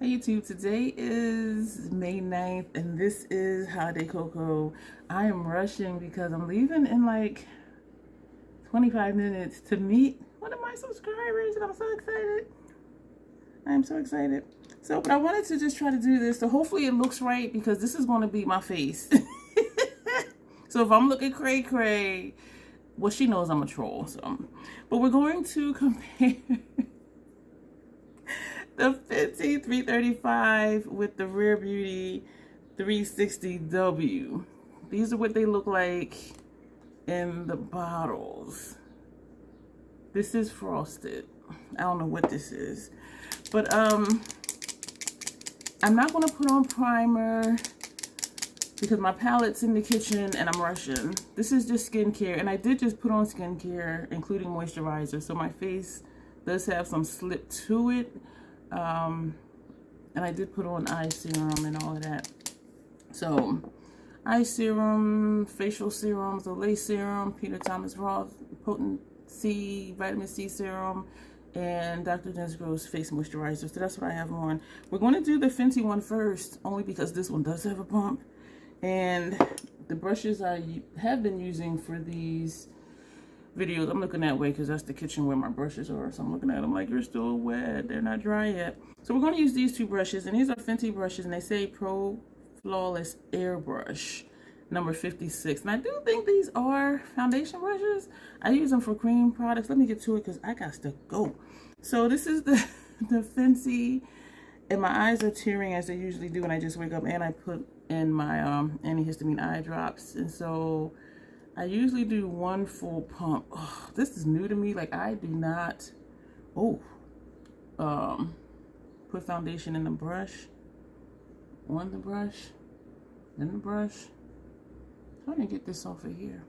Hey YouTube, today is May 9th and this is Holiday Cocoa. I am rushing because I'm leaving in like 25 minutes to meet one of my subscribers and I'm so excited. I'm so excited. But I wanted to just try to do this so hopefully it looks right because this is going to be my face. So if I'm looking cray cray, well, she knows I'm a troll. But we're going to compare the Fenty 335 with the Rare Beauty 360W. These are what they look like in the bottles. This is frosted. I don't know what this is. But I'm not going to put on primer because my palette's in the kitchen and I'm rushing. This is just skincare, and I did just put on skincare, including moisturizer, so my face does have some slip to it. And I did put on eye serum and all of that. So, eye serum, facial serum, Olay serum, Peter Thomas Roth Potency Vitamin C serum, and Dr. Densgro's face moisturizer. So that's what I have on. We're going to do the Fenty one first, only because this one does have a pump. And the brushes I have been using for these videos, I'm looking that way because that's the kitchen where my brushes are. So I'm looking at them like, they're still wet, they're not dry yet. So we're going to use these two brushes, and these are Fenty brushes, and they say Pro Flawless Airbrush number 56. And I do think these are foundation brushes. I use them for cream products. Let me get to it because I got to go. So this is the Fenty, and my eyes are tearing as they usually do when I just wake up, and I put in my antihistamine eye drops. And so I usually do one full pump. Oh, this is new to me. Like, I do not put foundation in the brush, on the brush, in the brush. I'm trying to get this off of here.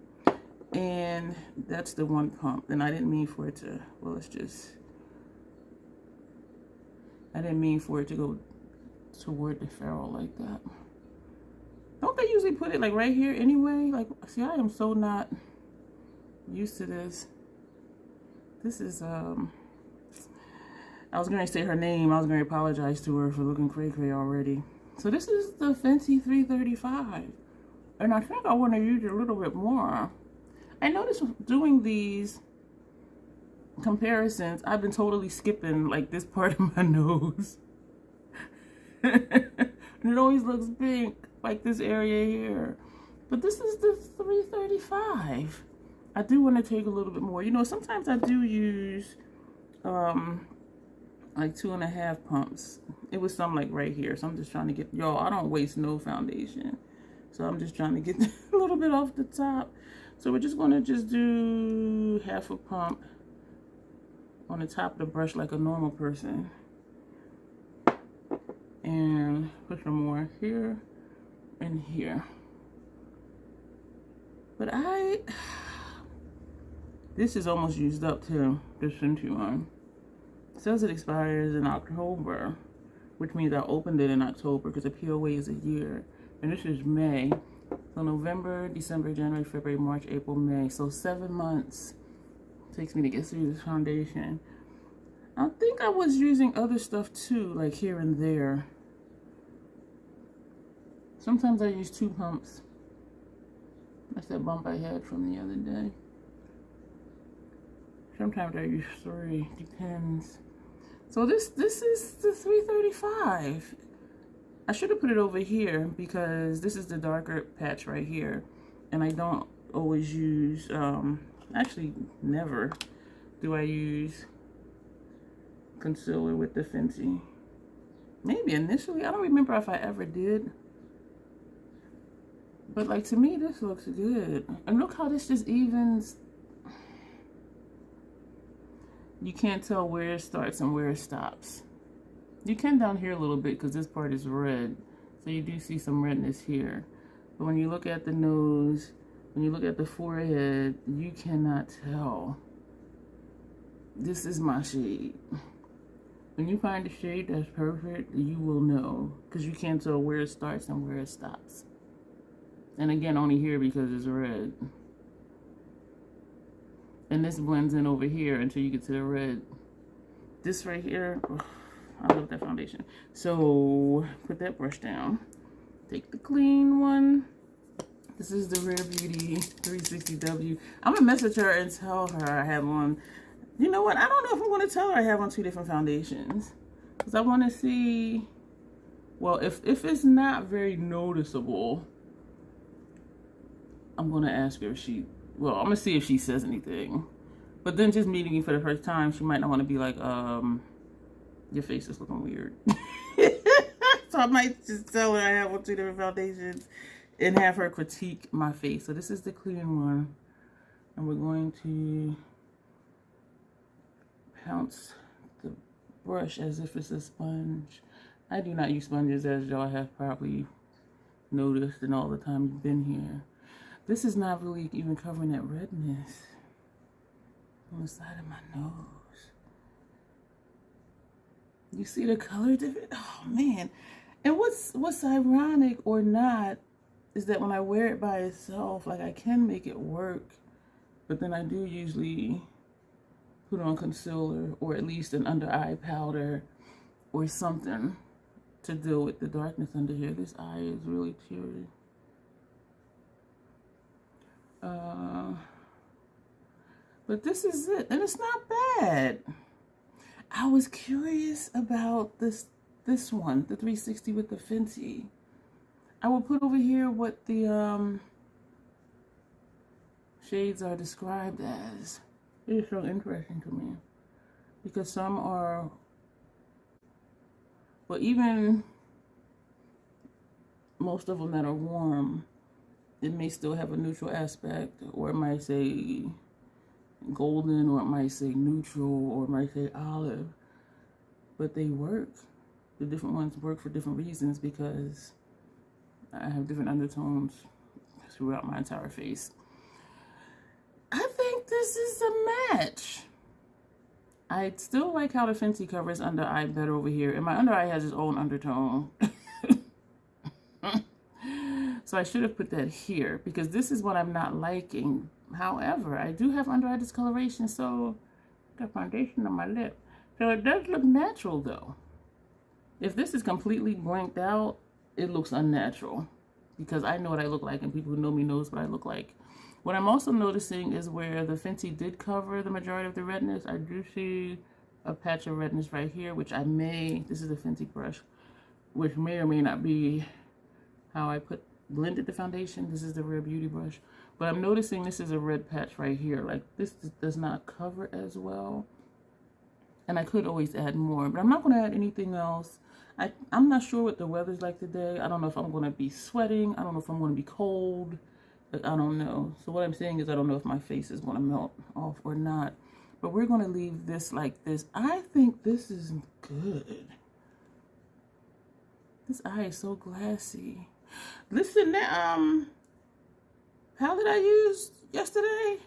And that's the one pump. And I didn't mean for it to, well, I didn't mean for it to go toward the ferrule like that. Don't they usually put it like right here anyway? Like, see, I am so not used to this. This is, I was going to say her name. I was going to apologize to her for looking cray-cray already. So this is the Fenty 335. And I think I want to use it a little bit more. I noticed doing these comparisons, I've been totally skipping like this part of my nose. And it always looks big, like this area here. But this is the 335. I do want to take a little bit more. You know, sometimes I do use like 2.5 pumps. It was some like right here. So I'm just trying to get, y'all, I don't waste no foundation. So I'm just trying to get a little bit off the top. So we're just going to just do half a pump on the top of the brush like a normal person. And put some more here and here. But this is almost used up too, this Fenty one. It says it expires in October, which means I opened it in October because the POA is a year. And this is May. So November, December, January, February, March, April, May. So 7 months takes me to get through this foundation. I think I was using other stuff too, like here and there. Sometimes I use 2 pumps. That's that bump I had from the other day. Sometimes I use 3, depends. So this is the 335. I should have put it over here because this is the darker patch right here. And I don't always use, actually never do I use concealer with the Fenty. Maybe initially, I don't remember if I ever did. But like, to me, this looks good. And look how this just evens. You can't tell where it starts and where it stops. You can down here a little bit because this part is red. So you do see some redness here. But when you look at the nose, when you look at the forehead, you cannot tell. This is my shade. When you find a shade that's perfect, you will know. Because you can't tell where it starts and where it stops. And again, only here because it's red. And this blends in over here until you get to the red. This right here, I love that foundation. So put that brush down. Take the clean one. This is the Rare Beauty 360W. I'm gonna message her and tell her I have on. You know what? I don't know if I'm gonna tell her I have on 2 different foundations, because I want to see. Well, if it's not very noticeable, I'm gonna ask her if she. Well, I'm gonna see if she says anything. But then just meeting you for the first time, she might not want to be like, your face is looking weird. So I might just tell her I have on 2 different foundations and have her critique my face. So this is the clean one. And we're going to pounce the brush as if it's a sponge. I do not use sponges, as y'all have probably noticed in all the time you've been here. This is not really even covering that redness on the side of my nose. You see the color difference? Oh man. And what's ironic or not is that when I wear it by itself, like, I can make it work, but then I do usually put on concealer or at least an under eye powder or something to deal with the darkness under here. This eye is really teary. But this is it, and it's not bad. I was curious about this one, the 360 with the Fenty. I will put over here what the shades are described as. It is so interesting to me, because some are, well, even most of them that are warm, it may still have a neutral aspect, or it might say golden, or it might say neutral, or it might say olive, but they work. The different ones work for different reasons, because I have different undertones throughout my entire face. I think this is a match. I still like how the Fenty covers under eye better over here, and my under eye has its own undertone. So I should have put that here, because this is what I'm not liking. However, I do have under eye discoloration, so got foundation on my lip. So it does look natural though. If this is completely blanked out, it looks unnatural, because I know what I look like, and people who know me knows what I look like. What I'm also noticing is where the Fenty did cover the majority of the redness, I do see a patch of redness right here, which I may, this is a Fenty brush, which may or may not be how I blended the foundation. This is the Rare Beauty brush. But I'm noticing this is a red patch right here. Like, this does not cover as well. And I could always add more, but I'm not going to add anything else. I'm not sure what the weather's like today. I don't know if I'm going to be sweating. I don't know if I'm going to be cold. Like, I don't know. So what I'm saying is I don't know if my face is going to melt off or not. But we're going to leave this like this. I think this is good. This eye is so glassy. Listen, palette I used yesterday,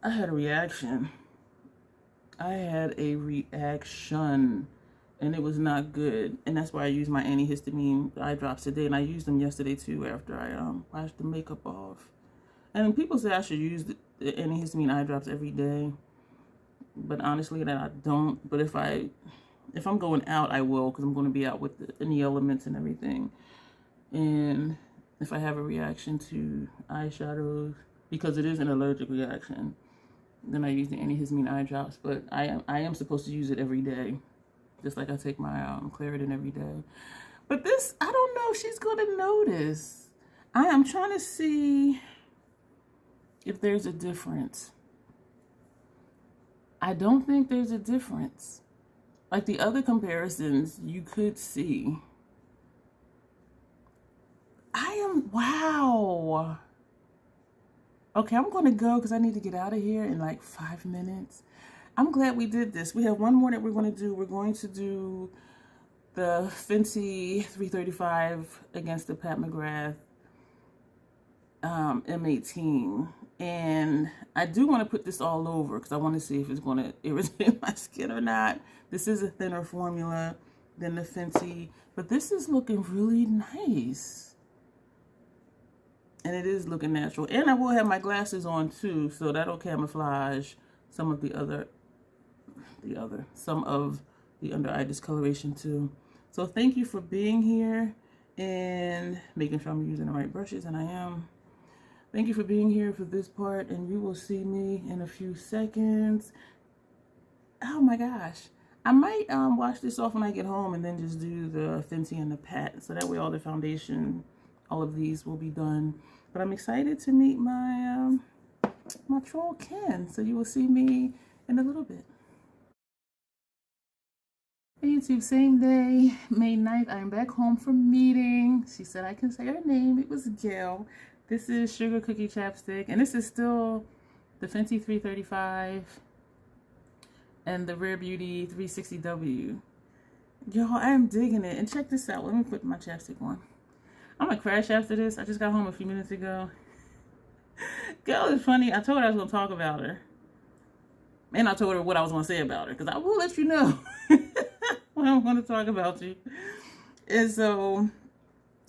I had a reaction. And it was not good. And that's why I use my antihistamine eye drops today. And I used them yesterday too after I washed the makeup off. And people say I should use the antihistamine eye drops every day. But honestly, that I don't. But if I'm going out, I will, because I'm going to be out with in the elements and everything. And if I have a reaction to eyeshadows, because it is an allergic reaction, then I use the antihistamine eye drops. But I am supposed to use it every day, just like I take my Claritin every day. But this, I don't know if she's going to notice. I am trying to see if there's a difference. I don't think there's a difference. Like the other comparisons, you could see. Wow. Okay, I'm going to go because I need to get out of here in like 5 minutes. I'm glad we did this. We have one more that we're going to do. We're going to do the Fenty 335 against the Pat McGrath M18. And I do want to put this all over because I want to see if it's going to irritate my skin or not. This is a thinner formula than the Fenty, but this is looking really nice. And it is looking natural. And I will have my glasses on too, so that'll camouflage some of the under eye discoloration too. So thank you for being here and making sure I'm using the right brushes, and I am. Thank you for being here for this part, and you will see me in a few seconds. Oh my gosh. I might wash this off when I get home and then just do the Fenty and the pat. So that way all the foundation, all of these will be done. But I'm excited to meet my my troll Ken. So you will see me in a little bit. Hey YouTube, same day, May 9th, I'm back home from meeting. She said I can say her name. It was Gail. This is Sugar Cookie Chapstick, and this is still the Fenty 335 and the Rare Beauty 360W. Y'all, I am digging it. And check this out. Let me put my chapstick on. I'm gonna crash after this. I just got home a few minutes ago. Gail is funny. I told her I was gonna talk about her. And I told her what I was gonna say about her, because I will let you know when I'm gonna talk about you. And so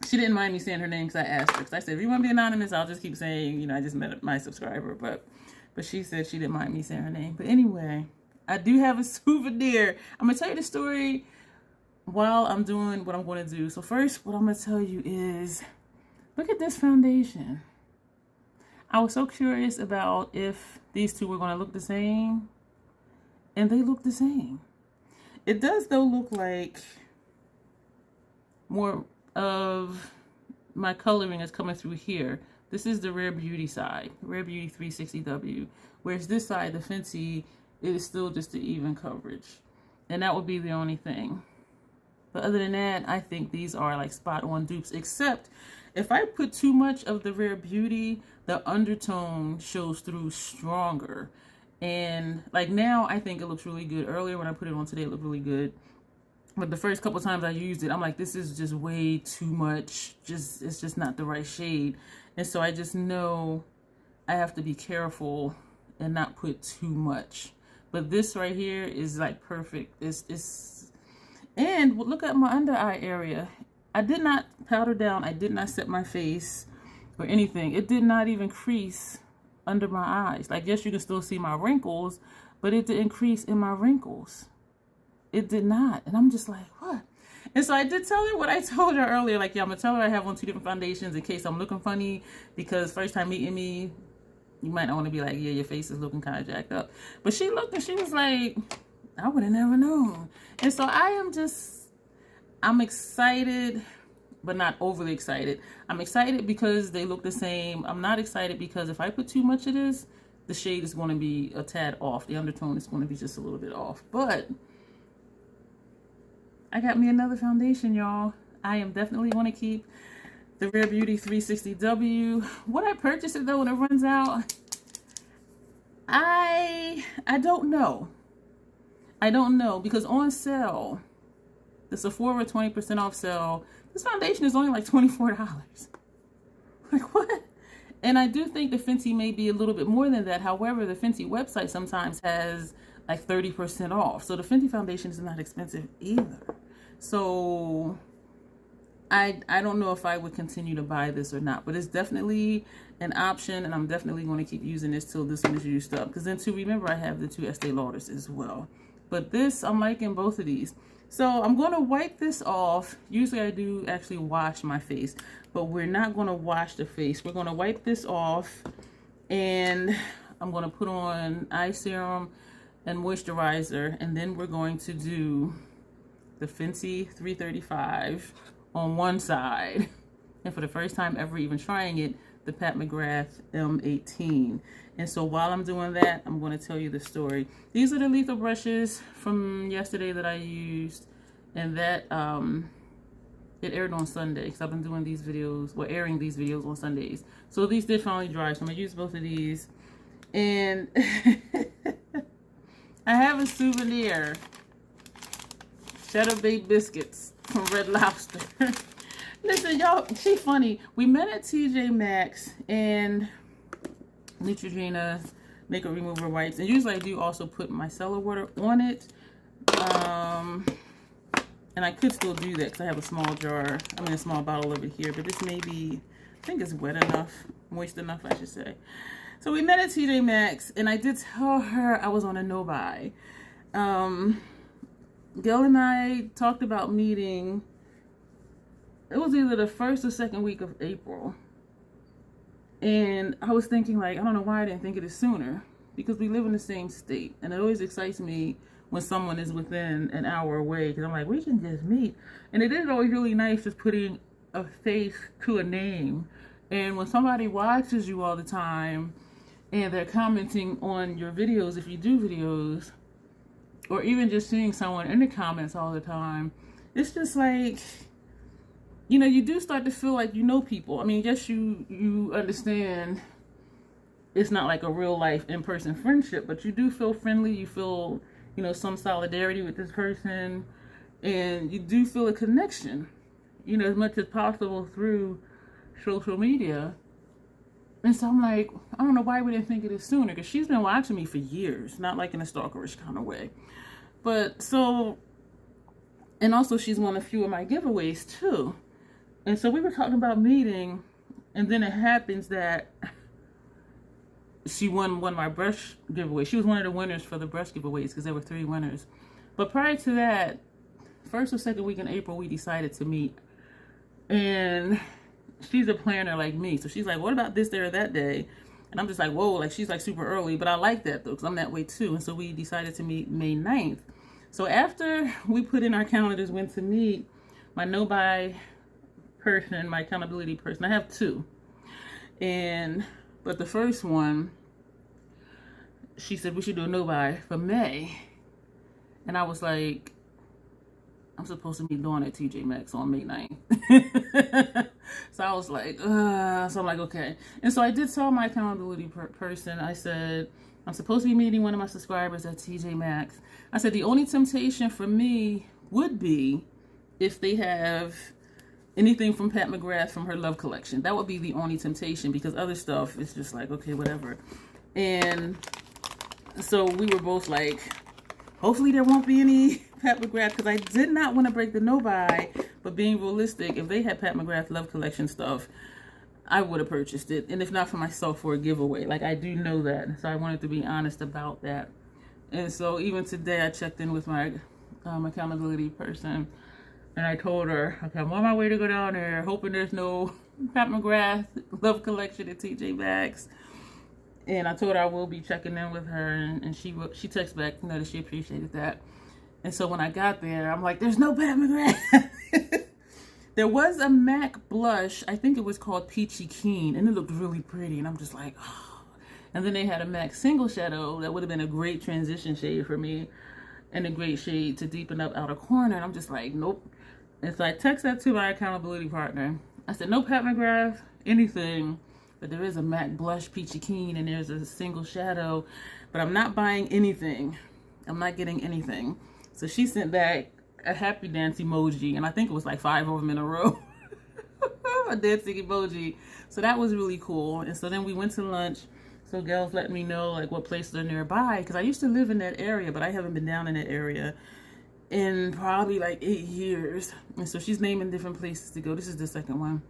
she didn't mind me saying her name because I asked her. Because I said, if you want to be anonymous, I'll just keep saying, you know, I just met my subscriber. But she said she didn't mind me saying her name. But anyway, I do have a souvenir. I'm going to tell you the story while I'm doing what I'm going to do. So first, what I'm going to tell you is, look at this foundation. I was so curious about if these two were going to look the same. And they look the same. It does, though, look like more of my coloring is coming through here. This is the Rare Beauty side, Rare Beauty 360W. Whereas this side, the Fenty, it is still just the even coverage. And that would be the only thing. But other than that, I think these are like spot on dupes, except if I put too much of the Rare Beauty, the undertone shows through stronger. And like now, I think it looks really good. Earlier when I put it on today, it looked really good. But the first couple times I used it, I'm like, this is just way too much. It's just not the right shade. And so I just know I have to be careful and not put too much. But this right here is like perfect. And look at my under eye area. I did not powder down. I did not set my face or anything. It did not even crease under my eyes. Like, yes, you can still see my wrinkles, but it didn't crease in my wrinkles. It did not. And I'm just like, what? And so I did tell her what I told her earlier. Like, yeah, I'm going to tell her I have on 2 different foundations in case I'm looking funny. Because first time meeting me, you might not want to be like, yeah, your face is looking kind of jacked up. But she looked and she was like, I would have never known. And so I'm excited, but not overly excited. I'm excited because they look the same. I'm not excited because if I put too much of this, the shade is going to be a tad off. The undertone is going to be just a little bit off. But I got me another foundation, y'all. I am definitely going to keep the Rare Beauty 360W. Would I purchase it though when it runs out? I don't know. I don't know, because on sale, the Sephora 20% off sale, this foundation is only like $24. Like, what? And I do think the Fenty may be a little bit more than that. However, the Fenty website sometimes has like 30% off. So the Fenty foundation is not expensive either. So I don't know if I would continue to buy this or not, but it's definitely an option, and I'm definitely going to keep using this till this one is used up. Because then too, remember I have the 2 Estee Lauders as well. But this, I'm liking both of these. So I'm going to wipe this off. Usually I do actually wash my face, but we're not going to wash the face. We're going to wipe this off, and I'm going to put on eye serum and moisturizer, and then we're going to do the Fenty 335 on one side, and for the first time ever even trying it, the Pat McGrath M18. And so while I'm doing that, I'm going to tell you the story. These are the lethal brushes from yesterday that I used, and that it aired on Sunday, because I've been doing these videos, well, airing these videos on Sundays. So these did finally dry, so I'm going to use both of these. And I have a souvenir. Cheddar baked biscuits from Red Lobster. Listen, y'all, she funny. We met at TJ Maxx and Neutrogena makeup remover wipes, and usually I do also put micellar water on it. And I could still do that because I have a small jar, a small bottle of it here, but this may be, I think it's wet enough, moist enough, I should say. So we met at TJ Maxx, and I did tell her I was on a no-buy. Gail and I talked about meeting. It was either the first or second week of April. And I was thinking, like, I don't know why I didn't think of this sooner. Because we live in the same state. And it always excites me when someone is within an hour away. Because I'm like, we can just meet. And it is always really nice just putting a face to a name. And when somebody watches you all the time and they're commenting on your videos, if you do videos, or even just seeing someone in the comments all the time, it's just like, you know, you do start to feel like you know people. I mean, yes, you understand it's not like a real life in-person friendship, but you do feel friendly. You feel, you know, some solidarity with this person, and you do feel a connection, you know, as much as possible through social media. And so I'm like, I don't know why we didn't think of this sooner, because she's been watching me for years, not like in a stalkerish kind of way. But so, and also she's won a few of my giveaways too. And so we were talking about meeting, and then it happens that she won one of my brush giveaways. She was one of the winners for the brush giveaways, because there were 3 winners. But prior to that, first or second week in April, we decided to meet. And she's a planner like me. So she's like, what about this day or that day? And I'm just like, whoa, like she's like super early. But I like that though, because I'm that way too. And so we decided to meet May 9th. So after we put in our calendars when to meet, my no-buy person, my accountability person, I have 2. But the first one, she said we should do a no-buy for May. And I was like, I'm supposed to meet Dawn at TJ Maxx on May 9th. So I was like, so I'm like, okay. And so I did tell my accountability person, I said, I'm supposed to be meeting one of my subscribers at TJ Maxx. I said, the only temptation for me would be if they have anything from Pat McGrath from her Love collection. That would be the only temptation, because other stuff is just like, okay, whatever. And so we were both like, hopefully there won't be any Pat McGrath, because I did not want to break the no-buy, but being realistic, if they had Pat McGrath Love collection stuff, I would have purchased it, and if not for myself, for a giveaway. Like, I do know that, so I wanted to be honest about that. And so even today, I checked in with my accountability person, and I told her, okay, I'm on my way to go down there, hoping there's no Pat McGrath Love collection at TJ Maxx. And I told her I will be checking in with her, and she texted back, you know, that she appreciated that. And so when I got there, I'm like, there's no Pat McGrath. There was a MAC blush, I think it was called Peachy Keen, and it looked really pretty, and I'm just like, oh. And then they had a MAC single shadow that would have been a great transition shade for me, and a great shade to deepen up outer corner, and I'm just like, nope. And so I texted that to my accountability partner. I said, no Pat McGrath, anything, but there is a MAC blush Peachy Keen, and there's a single shadow, but I'm not buying anything. I'm not getting anything. So she sent back a happy dance emoji, and I think it was like 5 of them in a row. A dancing emoji. So that was really cool. And so then we went to lunch. So Gail's letting me know like what places are nearby, because I used to live in that area, but I haven't been down in that area in probably like 8 years. And so she's naming different places to go. This is the second one.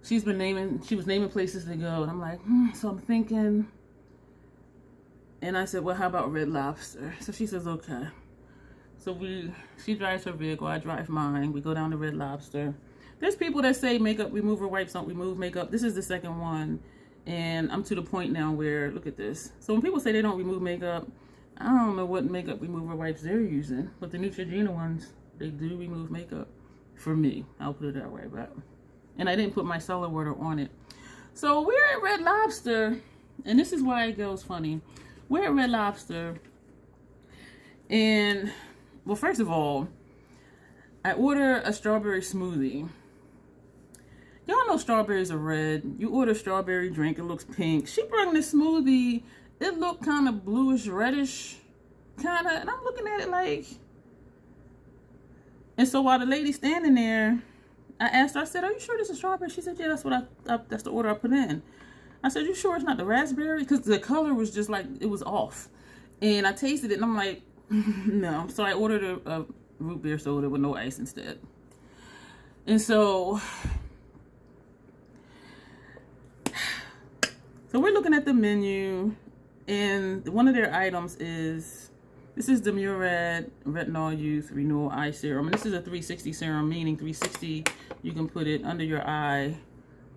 She was naming places to go, and I'm like, so I'm thinking. And I said, well, how about Red Lobster? So she says, okay. So she drives her vehicle, I drive mine. We go down to Red Lobster. There's people that say makeup remover wipes don't remove makeup. This is the second one. And I'm to the point now where, look at this. So when people say they don't remove makeup, I don't know what makeup remover wipes they're using. But the Neutrogena ones, they do remove makeup. For me, I'll put it that way. And I didn't put my cellar water on it. So we're at Red Lobster. And this is why it goes funny. We're at Red Lobster. And, well, first of all, I order a strawberry smoothie. Y'all know strawberries are red. You order a strawberry drink, it looks pink. She brought this smoothie, it looked kind of bluish, reddish, kind of, and I'm looking at it like, and so while the lady's standing there, I asked her, I said, are you sure this is strawberry? She said, yeah, that's what that's the order I put in. I said, you sure it's not the raspberry? Because the color was just like, it was off. And I tasted it, and I'm like, no. So I ordered a root beer soda with no ice instead. And so we're looking at the menu, and one of their items is This is the Murad Retinol Youth Renewal Eye Serum. And this is a 360 serum, meaning 360, you can put it under your eye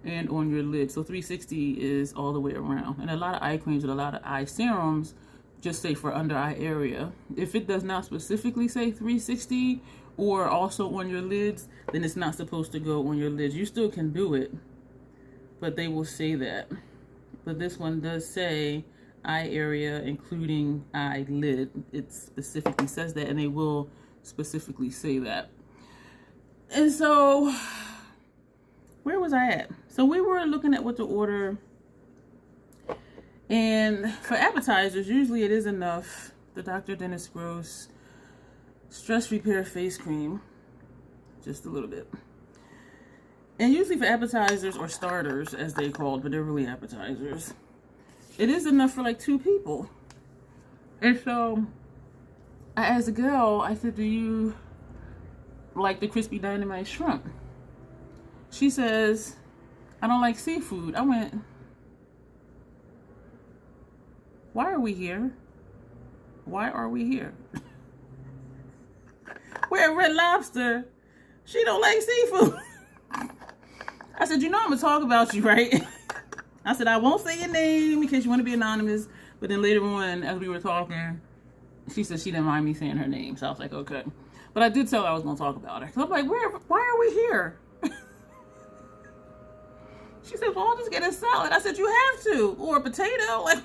and on your lid. So 360 is all the way around. And a lot of eye creams and a lot of eye serums just say for under eye area. If it does not specifically say 360 or also on your lids, then it's not supposed to go on your lids. You still can do it, but they will say that. But this one does say eye area, including eyelid. It specifically says that, and they will specifically say that. And so, where was I at? So we were looking at what to order. And for appetizers, usually it is enough. The Dr. Dennis Gross Stress Repair Face Cream. Just a little bit. And usually for appetizers, or starters, as they called, but they're really appetizers, it is enough for like 2 people. And so, I asked the girl, I said, do you like the crispy dynamite shrimp? She says, I don't like seafood. I went, why are we here? Why are we here? We're at Red Lobster. She don't like seafood. I said, you know I'm gonna talk about you, right? I said, I won't say your name in case you want to be anonymous. But then later on, as we were talking, she said she didn't mind me saying her name. So I was like, okay. But I did tell her I was going to talk about her. So I'm like, why are we here? She said, well, I'll just get a salad. I said, you have to. Or a potato. Like,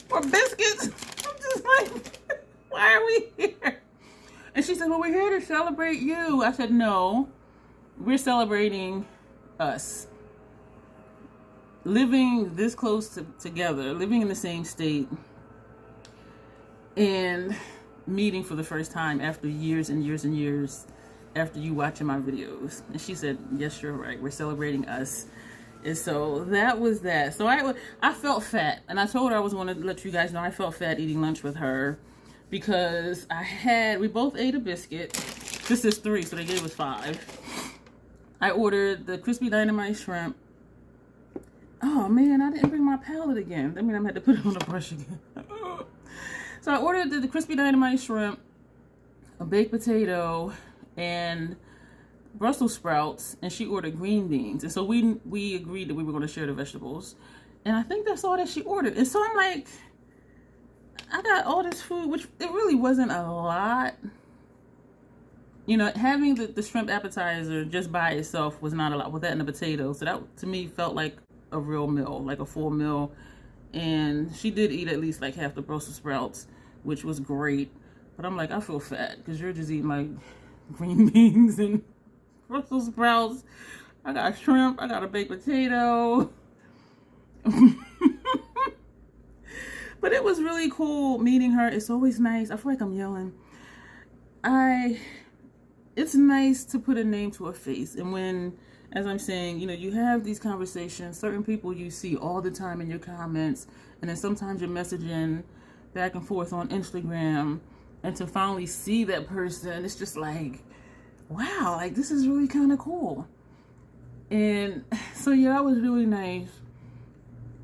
or biscuits. I'm just like, why are we here? And she said, well, we're here to celebrate you. I said, no. We're celebrating us. Living this close together, living in the same state, and meeting for the first time after years and years and years after you watching my videos. And she said, yes, you're right. We're celebrating us. And so that was that. So I felt fat. And I told her I was going to let you guys know I felt fat eating lunch with her because we both ate a biscuit. This is 3, so they gave us 5. I ordered the crispy dynamite shrimp. Oh man, I didn't bring my palette again. That means I'm going to have to put it on the brush again. So I ordered the crispy dynamite shrimp, a baked potato, and Brussels sprouts, and she ordered green beans. And so we agreed that we were going to share the vegetables. And I think that's all that she ordered. And so I'm like, I got all this food, which it really wasn't a lot. You know, having the shrimp appetizer just by itself was not a lot with that and the potatoes. So that to me felt like a real meal, like a full meal. And she did eat at least like half the Brussels sprouts, which was great. But I'm like, I feel fat because you're just eating like green beans and Brussels sprouts. I got shrimp, I got a baked potato. But it was really cool meeting her. It's always nice. I feel like I'm yelling. It's nice to put a name to a face. And when, as I'm saying, you know, you have these conversations, certain people you see all the time in your comments, and then sometimes you're messaging back and forth on Instagram, and to finally see that person, it's just like, wow, like this is really kind of cool. And so yeah, that was really nice.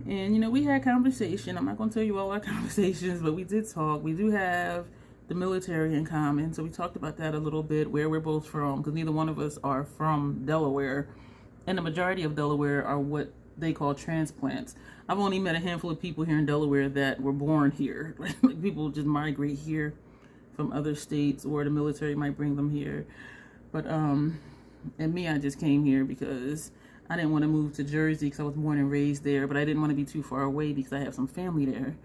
And you know, we had conversation. I'm not going to tell you all our conversations, but we did talk. We do have the military in common, so we talked about that a little bit, where we're both from, because neither one of us are from Delaware, and the majority of Delaware are what they call transplants. I've only met a handful of people here in Delaware that were born here. Like people just migrate here from other states, or the military might bring them here. But and me, I just came here because I didn't want to move to Jersey because I was born and raised there, but I didn't want to be too far away because I have some family there.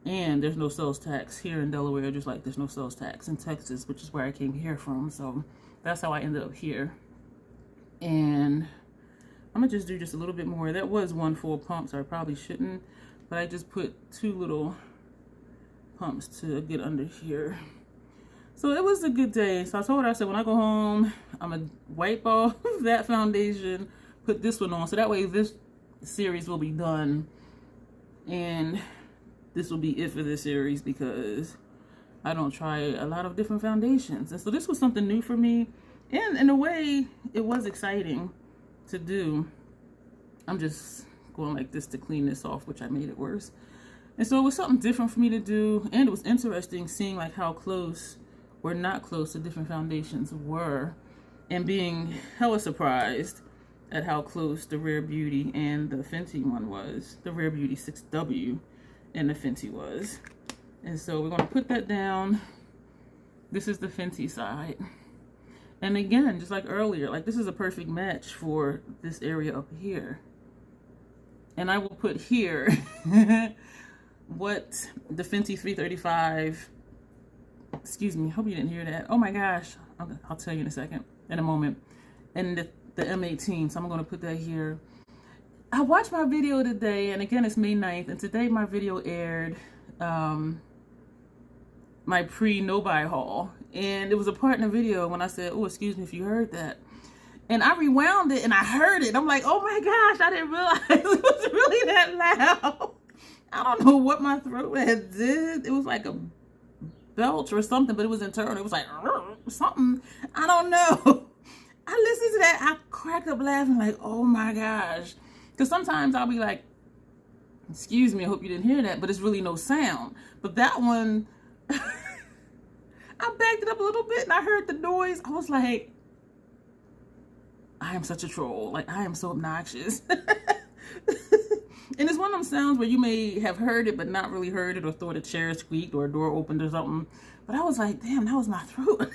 And there's no sales tax here in Delaware, just like there's no sales tax in Texas, which is where I came here from. So that's how I ended up here. And I'm going to just do just a little bit more. That was one full pump, so I probably shouldn't. But I just put 2 little pumps to get under here. So it was a good day. So I told her, I said, when I go home, I'm going to wipe off that foundation, put this one on. So that way this series will be done. And this will be it for this series because I don't try a lot of different foundations. And so this was something new for me. And in a way, it was exciting to do. I'm just going like this to clean this off, which I made it worse. And so it was something different for me to do, and it was interesting seeing like how close or not close the different foundations were, and being hella surprised at how close the Rare Beauty and the Fenty one was. The Rare Beauty 6W and the Fenty was. And so we're going to put that down. This is the Fenty side. And again, just like earlier, like this is a perfect match for this area up here. And I will put here what the Fenty 335, excuse me, hope you didn't hear that. Oh my gosh, I'll tell you in a second, in a moment. And the M18, so I'm going to put that here. I watched my video today, and again, it's May 9th, and today my video aired my pre-no-buy haul. And it was a part in the video when I said, oh, excuse me if you heard that. And I rewound it, and I heard it. I'm like, oh my gosh, I didn't realize it was really that loud. I don't know what my throat had did. It was like a belch or something, but it was internal. It was like something. I don't know. I listened to that. I cracked up laughing like, oh my gosh. Because sometimes I'll be like, excuse me, I hope you didn't hear that, but it's really no sound. But that one, I backed it up a little bit and I heard the noise. I was like, I am such a troll. Like, I am so obnoxious. And it's one of them sounds where you may have heard it, but not really heard it, or thought a chair squeaked or a door opened or something. But I was like, damn, that was my throat.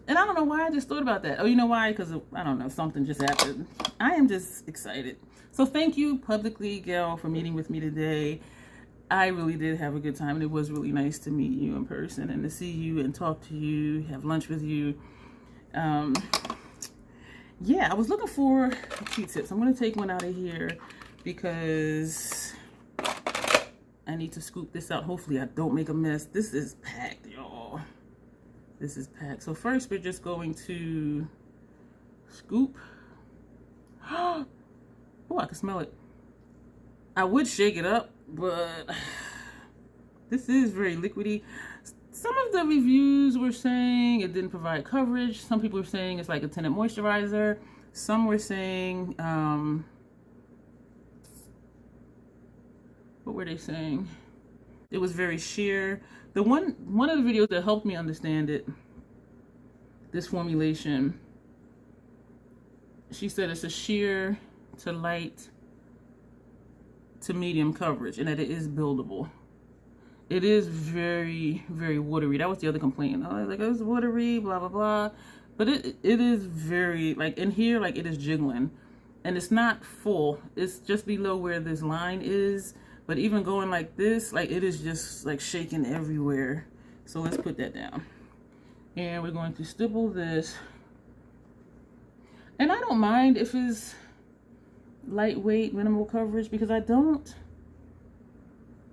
And I don't know why I just thought about that. Oh, you know why? Because, I don't know, something just happened. I am just excited. So thank you publicly, Gail, for meeting with me today. I really did have a good time, and it was really nice to meet you in person and to see you and talk to you, have lunch with you. Yeah, I was looking for Q-tips. I'm going to take one out of here because I need to scoop this out. Hopefully I don't make a mess. This is packed, y'all. This is packed. So first we're just going to scoop. Oh, I can smell it. I would shake it up, but this is very liquidy. Some of the reviews were saying it didn't provide coverage. Some people were saying it's like a tinted moisturizer. Some were saying, what were they saying? It was very sheer. The one of the videos that helped me understand it, this formulation, she said it's a sheer to light to medium coverage, and that it is buildable. It is very, very watery. That was the other complaint. I was like, it's watery, blah, blah, blah. But it is very, like, in here, like, it is jiggling. And it's not full. It's just below where this line is. But even going like this, like, it is just, like, shaking everywhere. So let's put that down. And we're going to stipple this. And I don't mind if it's lightweight, minimal coverage, because I don't...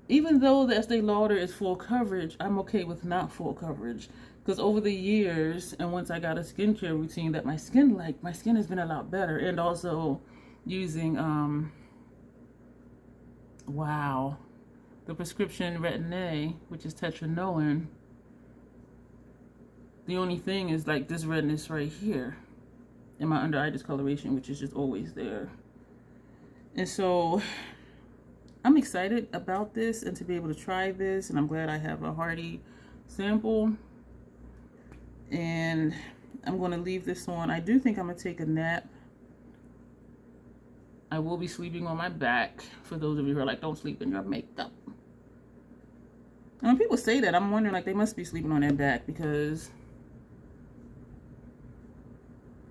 Even though the Estee Lauder is full coverage, I'm okay with not full coverage. Because over the years, and once I got a skincare routine that my skin liked, my skin has been a lot better. And also using, the prescription Retin-A, which is tetraenoline. The only thing is like this redness right here. And my under eye discoloration, which is just always there. And so... I'm excited about this and to be able to try this, and I'm glad I have a hearty sample. And I'm going to leave this on. I do think I'm going to take a nap. I will be sleeping on my back, for those of you who are like, don't sleep in your makeup. And when people say that, I'm wondering, like, they must be sleeping on their back, because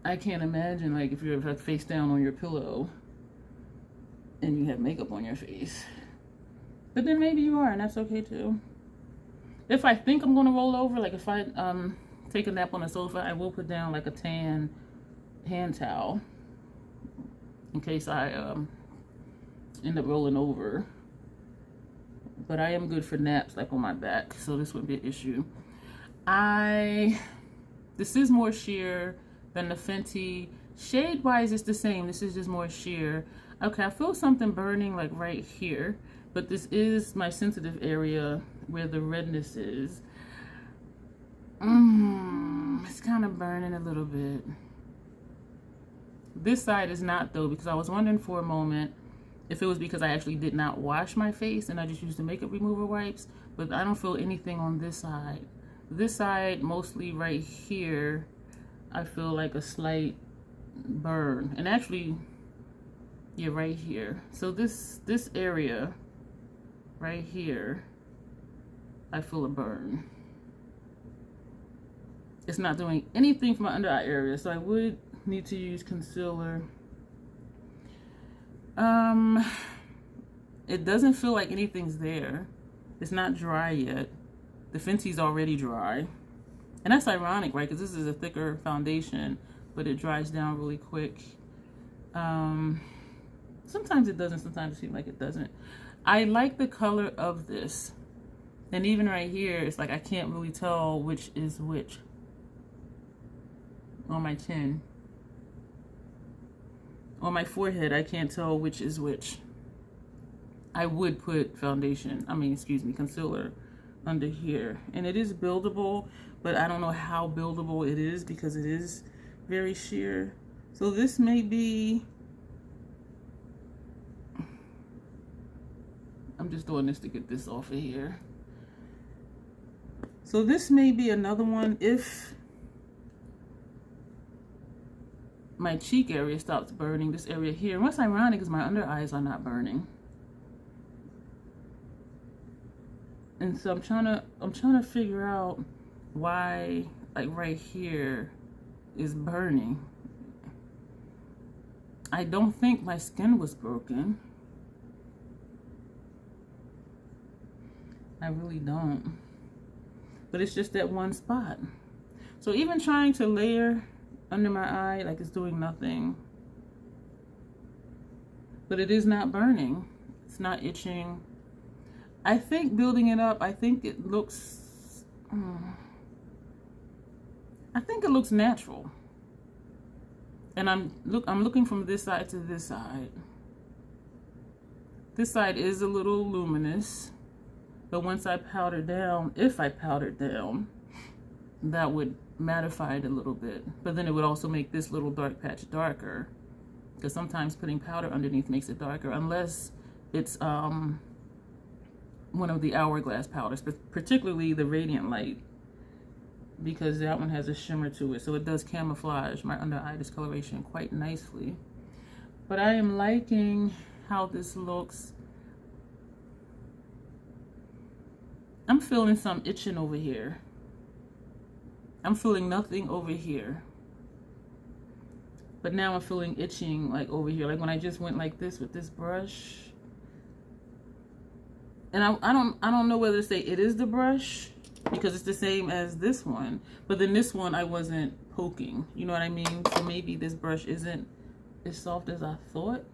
I can't imagine, like, if you're like, face down on your pillow and you have makeup on your face. But then maybe you are, and that's okay too. If I think I'm going to roll over, like if I take a nap on the sofa, I will put down like a tan hand towel in case I end up rolling over. But I am good for naps, like on my back, so this wouldn't be an issue. This is more sheer than the Fenty. Shade-wise, it's the same. This is just more sheer. Okay, I feel something burning like right here, but this is my sensitive area where the redness is. It's kind of burning a little bit. This side is not though, because I was wondering for a moment if it was because I actually did not wash my face and I just used the makeup remover wipes, but I don't feel anything on this side. This side, mostly right here, I feel like a slight burn. And actually, yeah, right here. So this area right here, I feel a burn. It's not doing anything for my under eye area, so I would need to use concealer. It doesn't feel like anything's there. It's not dry yet. The Fenty's already dry. And that's ironic, right? Because this is a thicker foundation, but it dries down really quick. Sometimes it doesn't, sometimes it seems like it doesn't. I like the color of this. And even right here, it's like I can't really tell which is which on my chin. On my forehead, I can't tell which is which. I would put concealer under here. And it is buildable, but I don't know how buildable it is because it is very sheer. So this may be, I'm just doing this to get this off of here. So this may be another one if my cheek area stops burning, this area here. And what's ironic is my under eyes are not burning. And so I'm trying to figure out why, like right here is burning. I don't think my skin was broken. I really don't. But it's just that one spot. So even trying to layer under my eye, like it's doing nothing. But it is not burning. It's not itching. I think building it up, I think it looks natural. And I'm looking from this side to this side. This side is a little luminous, but once I powder down, if I powdered down, that would mattify it a little bit. But then it would also make this little dark patch darker, because sometimes putting powder underneath makes it darker, unless it's one of the hourglass powders, but particularly the Radiant Light, because that one has a shimmer to it, so it does camouflage my under eye discoloration quite nicely. But I am liking how this looks. I'm feeling some itching over here. I'm feeling nothing over here. But now I'm feeling itching like over here, like when I just went like this with this brush. And I don't know whether to say it is the brush, because it's the same as this one, but then this one I wasn't poking, you know what I mean? So maybe this brush isn't as soft as I thought.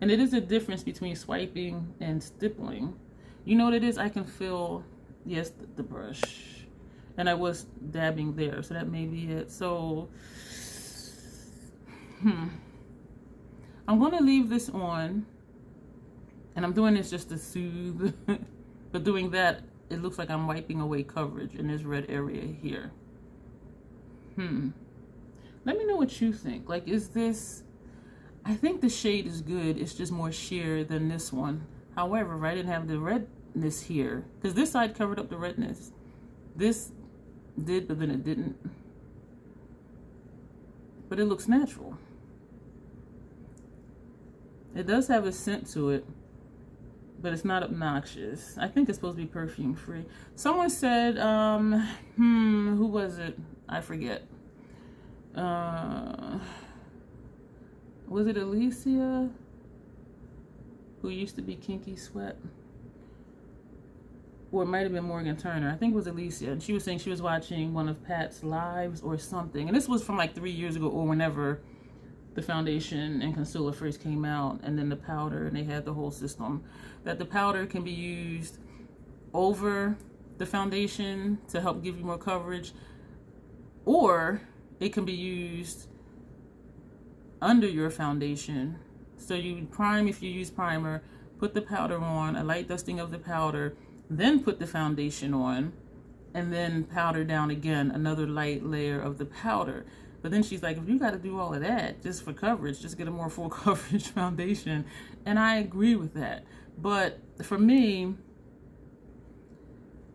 And it is a difference between swiping and stippling. You know what it is? I can feel, yes, the brush. And I was dabbing there, so that may be it. So, I'm gonna leave this on. And I'm doing this just to soothe, but doing that, it looks like I'm wiping away coverage in this red area here. Let me know what you think. Like, is this, I think the shade is good. It's just more sheer than this one. However, I didn't have the redness here, because this side covered up the redness. This did, but then it didn't. But it looks natural. It does have a scent to it, but it's not obnoxious. I think it's supposed to be perfume free. Someone said, who was it? I forget. Was it Alicia? Who used to be Kinky Sweat? Or it might have been Morgan Turner. I think it was Alicia. And she was saying she was watching one of Pat's lives or something. And this was from like 3 years ago or whenever the foundation and concealer first came out, and then the powder, and they had the whole system that the powder can be used over the foundation to help give you more coverage, or it can be used under your foundation. So you prime if you use primer, put the powder on, a light dusting of the powder, then put the foundation on, and then powder down again, another light layer of the powder. But then she's like, if you got to do all of that just for coverage, just get a more full coverage foundation. And I agree with that. But for me,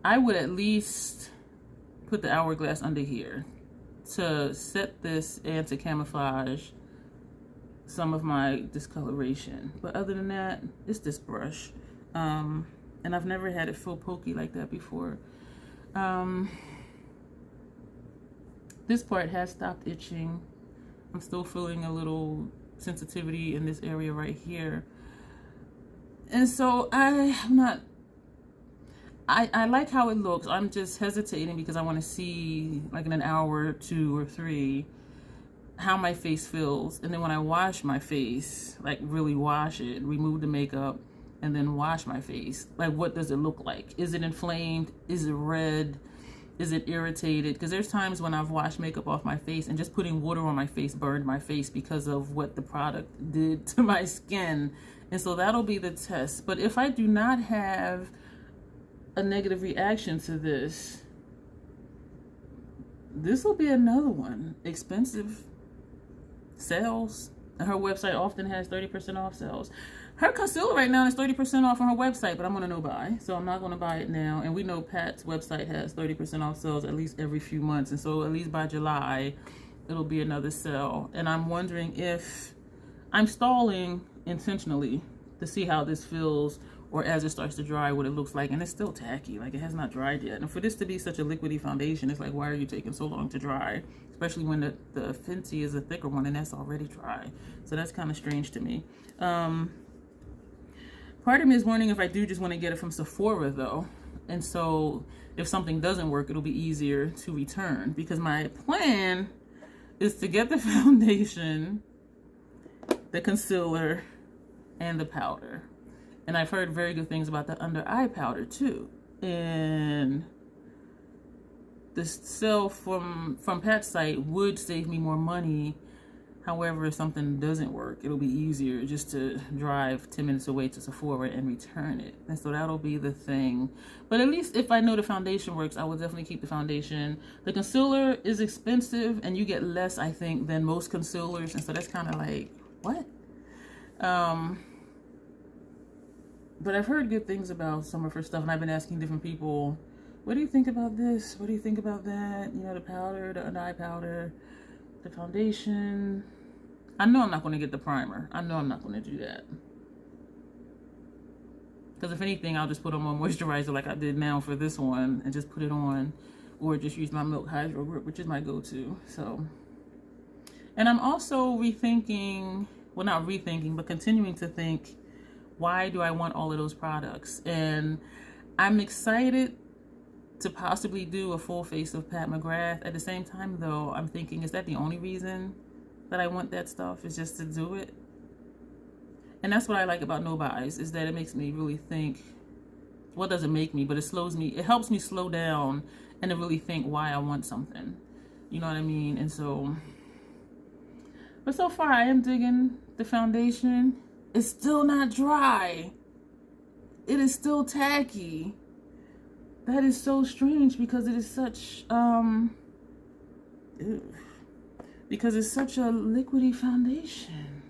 I would at least put the Hourglass under here to set this and to camouflage some of my discoloration. But other than that, it's this brush. And I've never had it feel pokey like that before. This part has stopped itching. I'm still feeling a little sensitivity in this area right here. And so I like how it looks. I'm just hesitating because I want to see, like in an hour or 2 or 3, how my face feels. And then when I wash my face, like really wash it, remove the makeup, and then wash my face, like what does it look like? Is it inflamed? Is it red? Is it irritated? Because there's times when I've washed makeup off my face and just putting water on my face burned my face because of what the product did to my skin. And so that'll be the test. But if I do not have a negative reaction to this, this will be another one. Expensive sales. Her website often has 30% off sales. Her concealer right now is 30% off on her website, but I'm gonna no buy, so I'm not gonna buy it now. And we know Pat's website has 30% off sales at least every few months, and so at least by July, it'll be another sale. And I'm wondering if I'm stalling intentionally to see how this feels, or as it starts to dry, what it looks like. And it's still tacky, like it has not dried yet. And for this to be such a liquidy foundation, it's like, why are you taking so long to dry? Especially when the Fenty is a thicker one and that's already dry. So that's kind of strange to me. Part of me is wondering if I do just want to get it from Sephora though. And so if something doesn't work, it'll be easier to return, because my plan is to get the foundation, the concealer, and the powder. And I've heard very good things about the under eye powder too. And the sale from Pat's site would save me more money. However, if something doesn't work, it'll be easier just to drive 10 minutes away to Sephora and return it. And so that'll be the thing. But at least if I know the foundation works, I will definitely keep the foundation. The concealer is expensive and you get less, I think, than most concealers. And so that's kind of like, what? But I've heard good things about some of her stuff, and I've been asking different people, what do you think about this? What do you think about that? You know, the powder, the under eye powder, the foundation. I know I'm not going to get the primer. I know I'm not going to do that. Because if anything, I'll just put on my moisturizer like I did now for this one and just put it on, or just use my Milk Hydro Grip, which is my go-to. So, and I'm also rethinking, well, not rethinking, but continuing to think, why do I want all of those products? And I'm excited to possibly do a full face of Pat McGrath. At the same time though, I'm thinking, is that the only reason that I want that stuff, is just to do it? And that's what I like about no buys, is that it makes me really think, well, it doesn't make me, but it slows me, it helps me slow down and to really think why I want something. You know what I mean? And so, but so far I am digging the foundation. It's still not dry. It is still tacky. That is so strange, because it is such, because it's such a liquidy foundation.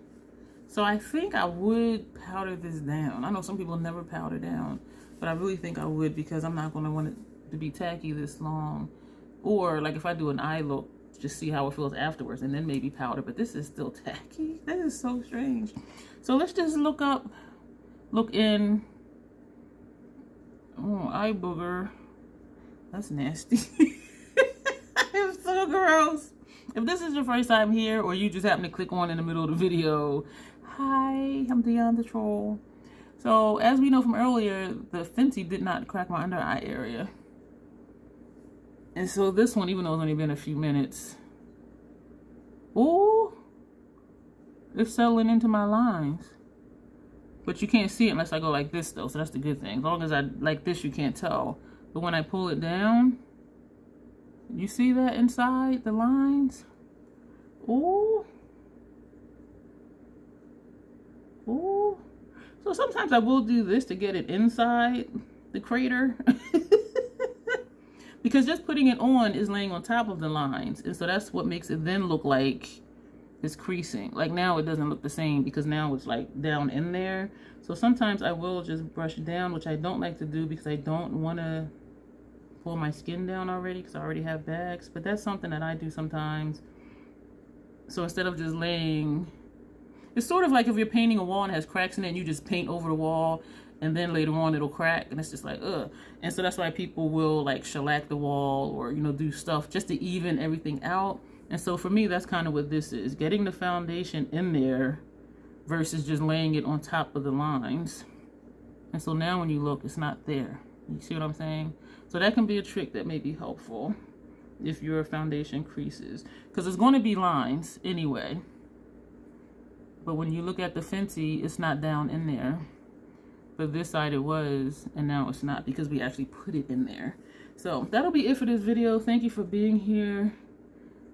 So I think I would powder this down. I know some people never powder down, but I really think I would, because I'm not going to want it to be tacky this long. Or like if I do an eye look, just see how it feels afterwards and then maybe powder. But this is still tacky. That is so strange. So let's just look in. Oh, eye booger. That's nasty. It's so gross. If this is your first time here, or you just happen to click on in the middle of the video, hi, I'm Dion the Troll. So as we know from earlier, the Fenty did not crack my under eye area. And so this one, even though it's only been a few minutes, ooh, it's settling into my lines. But you can't see it unless I go like this though, so that's the good thing. As long as I like this, you can't tell. But when I pull it down, you see that inside the lines? Ooh. Ooh. So sometimes I will do this to get it inside the crater. Because just putting it on is laying on top of the lines. And so that's what makes it then look like it's creasing. Like now it doesn't look the same because now it's like down in there. So sometimes I will just brush down, which I don't like to do because I don't want to pull my skin down already because I already have bags. But that's something that I do sometimes. So instead of just laying, it's sort of like if you're painting a wall and it has cracks in it and you just paint over the wall and then later on it'll crack and it's just like, ugh. And so that's why people will like shellac the wall or, you know, do stuff just to even everything out. And so for me, that's kind of what this is, getting the foundation in there versus just laying it on top of the lines. And so now when you look, it's not there. You see what I'm saying? So that can be a trick that may be helpful if your foundation creases, because it's going to be lines anyway. But when you look at the Fenty, it's not down in there. But this side it was, and now it's not because we actually put it in there. So that'll be it for this video. Thank you for being here.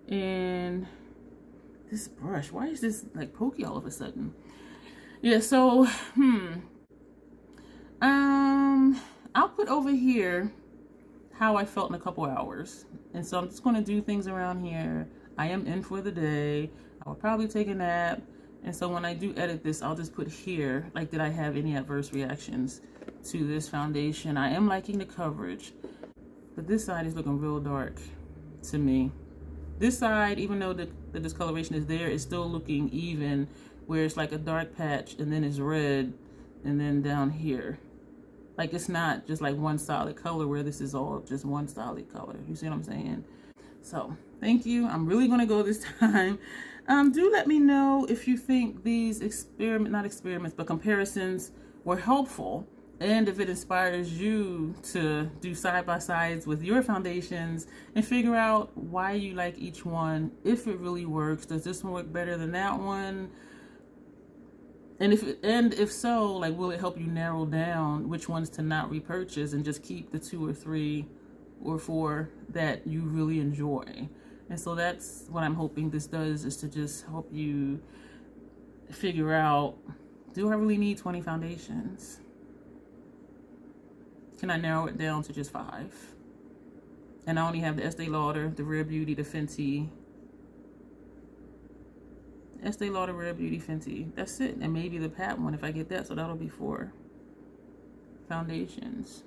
And this brush, why is this like pokey all of a sudden? Yeah, so I'll put over here how I felt in a couple hours. And so I'm just going to do things around here. I am in for the day. I will probably take a nap. And so when I do edit this, I'll just put here, like, did I have any adverse reactions to this foundation? I am liking the coverage, but this side is looking real dark to me. This side, even though the discoloration is there, is still looking even, where it's like a dark patch and then it's red and then down here. Like it's not just like one solid color where this is all just one solid color. You see what I'm saying? So thank you. I'm really going to go this time. Do let me know if you think these comparisons were helpful, and if it inspires you to do side-by-sides with your foundations and figure out why you like each one, if it really works. Does this one work better than that one? And if so, like, will it help you narrow down which ones to not repurchase and just keep the 2 or 3 or 4 that you really enjoy? And so that's what I'm hoping this does, is to just help you figure out, do I really need 20 foundations? Can I narrow it down to just 5? And I only have the Estee Lauder, the Rare Beauty, the Fenty. Estee Lauder, Rare Beauty, Fenty. That's it. And maybe the Pat one if I get that. So that'll be 4 foundations.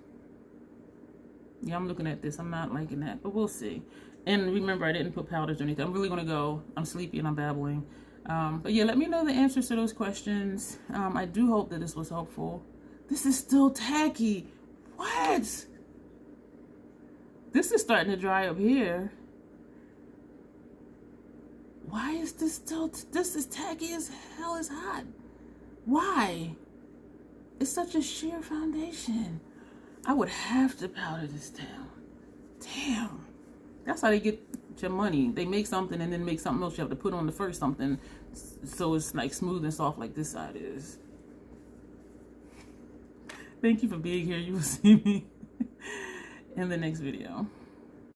Yeah, I'm looking at this. I'm not liking that, but we'll see. And remember, I didn't put powders or anything. I'm really going to go. I'm sleepy and I'm babbling. But yeah, let me know the answers to those questions. I do hope that this was helpful. This is still tacky. What? This is starting to dry up here. Why is this still, this is tacky as hell, is hot. Why? It's such a sheer foundation. I would have to powder this down. Damn. That's how they get your money. They make something and then make something else you have to put on the first something, so it's like smooth and soft like this side is. Thank you for being here. You will see me in the next video.